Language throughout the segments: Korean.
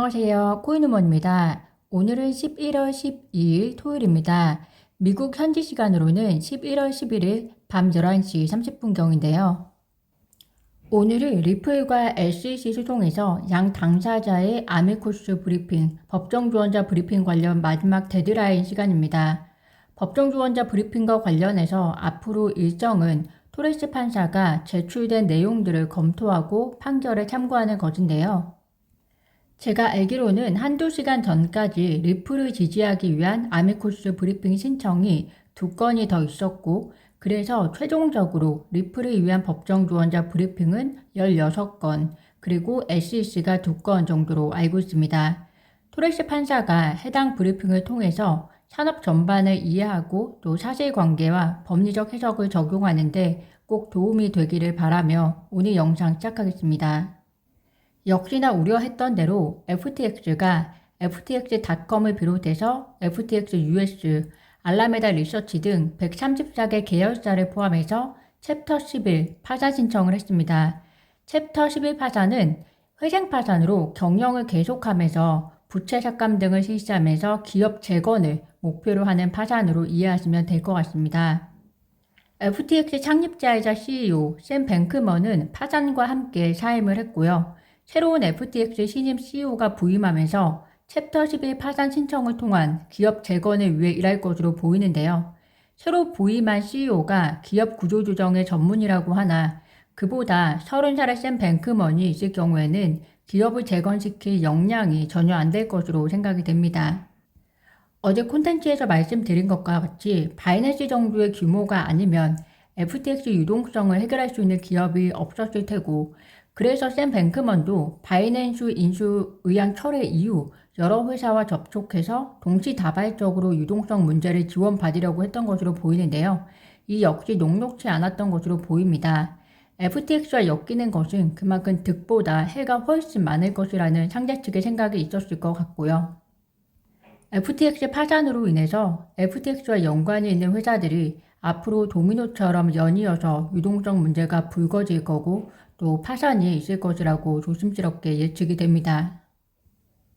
안녕하세요. 코인우먼입니다. 오늘은 11월 12일 토요일입니다. 미국 현지 시간으로는 11월 11일 밤 11시 30분경인데요. 오늘은 리플과 SEC 소송에서 양 당사자의 아미코스 브리핑, 법정지원자 브리핑 관련 마지막 데드라인 시간입니다. 법정지원자 브리핑과 관련해서 앞으로 일정은 토레스 판사가 제출된 내용들을 검토하고 판결에 참고하는 것인데요. 제가 알기로는 한두 시간 전까지 리플을 지지하기 위한 아미코스 브리핑 신청이 2건이 더 있었고, 그래서 최종적으로 리플을 위한 법정지원자 브리핑은 16건, 그리고 SEC가 2건 정도로 알고 있습니다. 토레스 판사가 해당 브리핑을 통해서 산업 전반을 이해하고 또 사실관계와 법리적 해석을 적용하는데 꼭 도움이 되기를 바라며 오늘 영상 시작하겠습니다. 역시나 우려했던 대로 FTX가 FTX.com을 비롯해서 FTX US, 알라메다 리서치 등 134개 계열사를 포함해서 챕터 11 파산 신청을 했습니다. 챕터 11 파산은 회생 파산으로 경영을 계속하면서 부채 삭감 등을 실시하면서 기업 재건을 목표로 하는 파산으로 이해하시면 될 것 같습니다. FTX 창립자이자 CEO 샘 뱅크먼은 파산과 함께 사임을 했고요. 새로운 FTX 신임 CEO가 부임하면서 챕터 11 파산 신청을 통한 기업 재건을 위해 일할 것으로 보이는데요. 새로 부임한 CEO가 기업 구조조정의 전문이라고 하나 그보다 30살의 샘 뱅크먼이 있을 경우에는 기업을 재건시킬 역량이 전혀 안 될 것으로 생각이 됩니다. 어제 콘텐츠에서 말씀드린 것과 같이 바이낸스 정도의 규모가 아니면 FTX 유동성을 해결할 수 있는 기업이 없었을 테고, 그래서 샘 뱅크먼도 바이낸스 인수 의향 철회 이후 여러 회사와 접촉해서 동시다발적으로 유동성 문제를 지원받으려고 했던 것으로 보이는데요. 이 역시 녹록치 않았던 것으로 보입니다. FTX와 엮이는 것은 그만큼 득보다 해가 훨씬 많을 것이라는 상대 측의 생각이 있었을 것 같고요. FTX 파산으로 인해서 FTX와 연관이 있는 회사들이 앞으로 도미노처럼 연이어서 유동성 문제가 불거질 거고 또 파산이 있을 것이라고 조심스럽게 예측이 됩니다.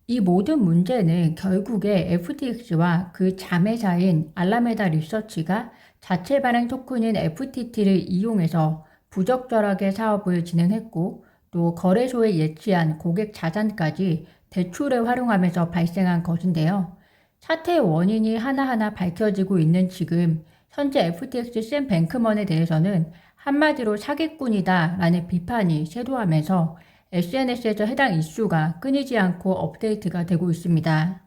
이 모든 문제는 결국에 FTX와 그 자매사인 알라메다 리서치가 자체 발행 토큰인 FTT를 이용해서 부적절하게 사업을 진행했고 또 거래소에 예치한 고객 자산까지 대출을 활용하면서 발생한 것인데요. 사태의 원인이 하나하나 밝혀지고 있는 지금 현재 FTX 샘 뱅크먼에 대해서는 한마디로 사기꾼이다 라는 비판이 쇄도하면서 SNS에서 해당 이슈가 끊이지 않고 업데이트가 되고 있습니다.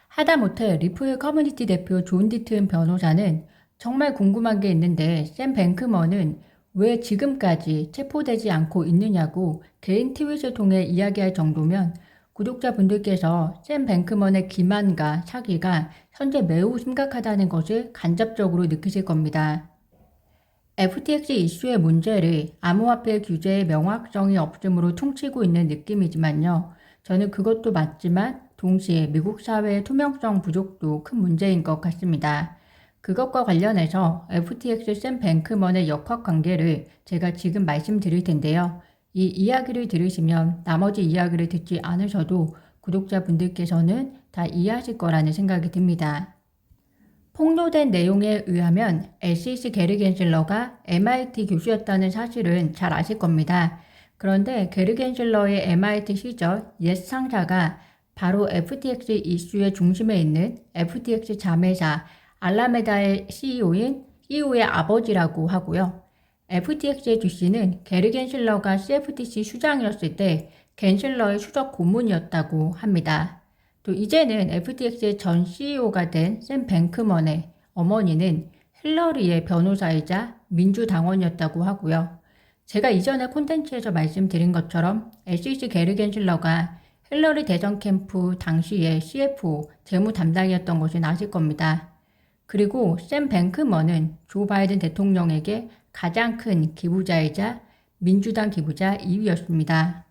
하다못해 리플 커뮤니티 대표 존 디튼 변호사는 정말 궁금한 게 있는데 샘 뱅크먼은 왜 지금까지 체포되지 않고 있느냐고 개인 트윗을 통해 이야기할 정도면 구독자분들께서 샘 뱅크먼의 기만과 사기가 현재 매우 심각하다는 것을 간접적으로 느끼실 겁니다. FTX 이슈의 문제를 암호화폐 규제의 명확성이 없음으로 퉁치고 있는 느낌이지만요. 저는 그것도 맞지만 동시에 미국 사회의 투명성 부족도 큰 문제인 것 같습니다. 그것과 관련해서 FTX 샘 뱅크먼의 역학관계를 제가 지금 말씀드릴 텐데요. 이 이야기를 들으시면 나머지 이야기를 듣지 않으셔도 구독자분들께서는 다 이해하실 거라는 생각이 듭니다. 폭로된 내용에 의하면 SEC 게리 겐슬러가 MIT 교수였다는 사실은 잘 아실 겁니다. 그런데 게리 겐슬러의 MIT 시절 옛 상사가 바로 FTX 이슈의 중심에 있는 FTX 자매사 알라메다의 CEO의 아버지라고 하고요. FTX의 주씨는 게리 겐슬러가 CFTC 수장이었을 때 겐슬러의 수석 고문이었다고 합니다. 또 이제는 FTX의 전 CEO가 된 샘 뱅크먼의 어머니는 힐러리의 변호사이자 민주당원이었다고 하고요. 제가 이전에 콘텐츠에서 말씀드린 것처럼 SEC 게리 겐슬러가 힐러리 대선 캠프 당시의 CFO 재무 담당이었던 것은 아실 겁니다. 그리고 샘 뱅크먼은 조 바이든 대통령에게 가장 큰 기부자이자 민주당 기부자 2위였습니다.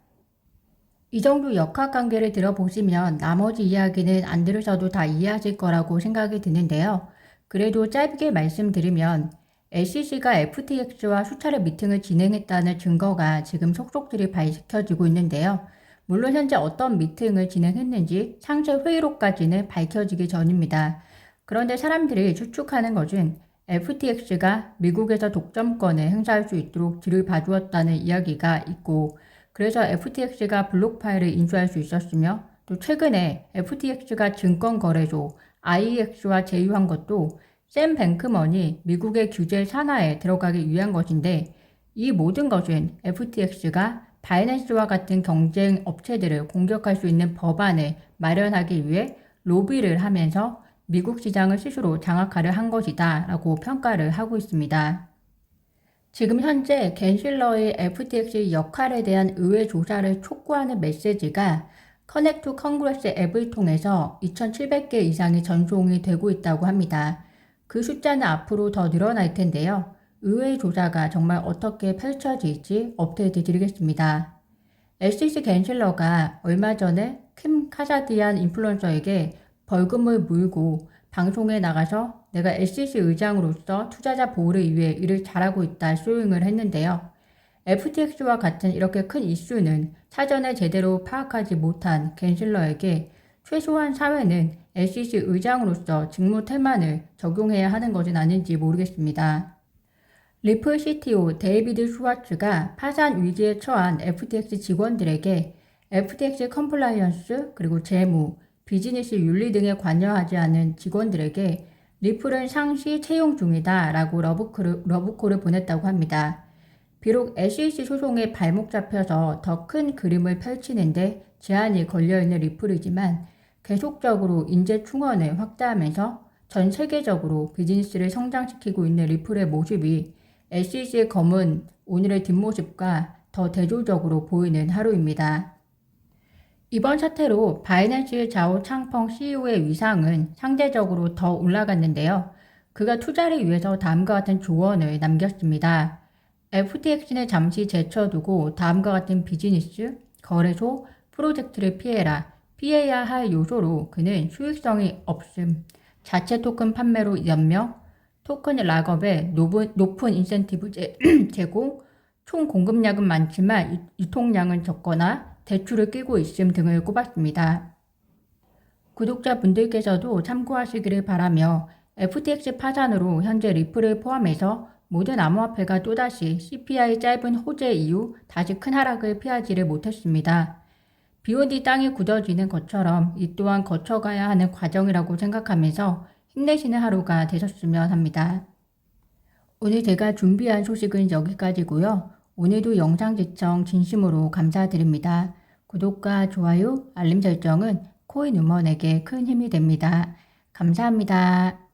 이 정도 역학관계를 들어보시면 나머지 이야기는 안 들으셔도 다 이해하실 거라고 생각이 드는데요. 그래도 짧게 말씀드리면 SEC가 FTX와 수차례 미팅을 진행했다는 증거가 지금 속속들이 밝혀지고 있는데요. 물론 현재 어떤 미팅을 진행했는지 상세 회의록까지는 밝혀지기 전입니다. 그런데 사람들이 추측하는 것은 FTX가 미국에서 독점권을 행사할 수 있도록 뒤를 봐주었다는 이야기가 있고, 그래서 FTX가 블록 파일을 인수할 수 있었으며, 또 최근에 FTX가 증권거래소 IEX와 제휴한 것도 샘 뱅크먼이 미국의 규제 산하에 들어가기 위한 것인데, 이 모든 것은 FTX가 바이낸스와 같은 경쟁 업체들을 공격할 수 있는 법안을 마련하기 위해 로비를 하면서 미국 시장을 스스로 장악하려 한 것이다 라고 평가를 하고 있습니다. 지금 현재 겐실러의 FTX 역할에 대한 의회 조사를 촉구하는 메시지가 커넥 투 컨그레스 앱을 통해서 2,700개 이상이 전송이 되고 있다고 합니다. 그 숫자는 앞으로 더 늘어날 텐데요. 의회 조사가 정말 어떻게 펼쳐질지 업데이트 드리겠습니다. SEC 겐실러가 얼마 전에 킴 카사디안 인플루언서에게 벌금을 물고 방송에 나가서 내가 SEC 의장으로서 투자자 보호를 위해 일을 잘하고 있다 쇼잉을 했는데요. FTX와 같은 이렇게 큰 이슈는 사전에 제대로 파악하지 못한 겐실러에게 최소한 사회는 SEC 의장으로서 직무 태만을 적용해야 하는 것은 아닌지 모르겠습니다. 리플 CTO 데이비드 슈와츠가 파산 위기에 처한 FTX 직원들에게 FTX 컴플라이언스 그리고 재무, 비즈니스 윤리 등에 관여하지 않은 직원들에게 리플은 상시 채용 중이다 라고 러브콜을 보냈다고 합니다. 비록 SEC 소송에 발목 잡혀서 더 큰 그림을 펼치는데 제한이 걸려있는 리플이지만 계속적으로 인재 충원을 확대하면서 전 세계적으로 비즈니스를 성장시키고 있는 리플의 모습이 SEC의 검은 오늘의 뒷모습과 더 대조적으로 보이는 하루입니다. 이번 사태로 바이낸스 자오 창펑 CEO의 위상은 상대적으로 더 올라갔는데요. 그가 투자를 위해서 다음과 같은 조언을 남겼습니다. FTX는 잠시 제쳐두고 다음과 같은 비즈니스, 거래소, 프로젝트를 피해라. 피해야 할 요소로 그는 수익성이 없음, 자체 토큰 판매로 연명, 토큰 락업에 높은 인센티브 제공, 총 공급량은 많지만 유통량은 적거나 대출을 끼고 있음 등을 꼽았습니다. 구독자분들께서도 참고하시기를 바라며 FTX 파산으로 현재 리플을 포함해서 모든 암호화폐가 또다시 CPI 짧은 호재 이후 다시 큰 하락을 피하지를 못했습니다. BOD 땅이 굳어지는 것처럼 이 또한 거쳐가야 하는 과정이라고 생각하면서 힘내시는 하루가 되셨으면 합니다. 오늘 제가 준비한 소식은 여기까지고요. 오늘도 영상 시청 진심으로 감사드립니다. 구독과 좋아요, 알림 설정은 코인 우먼에게 큰 힘이 됩니다. 감사합니다.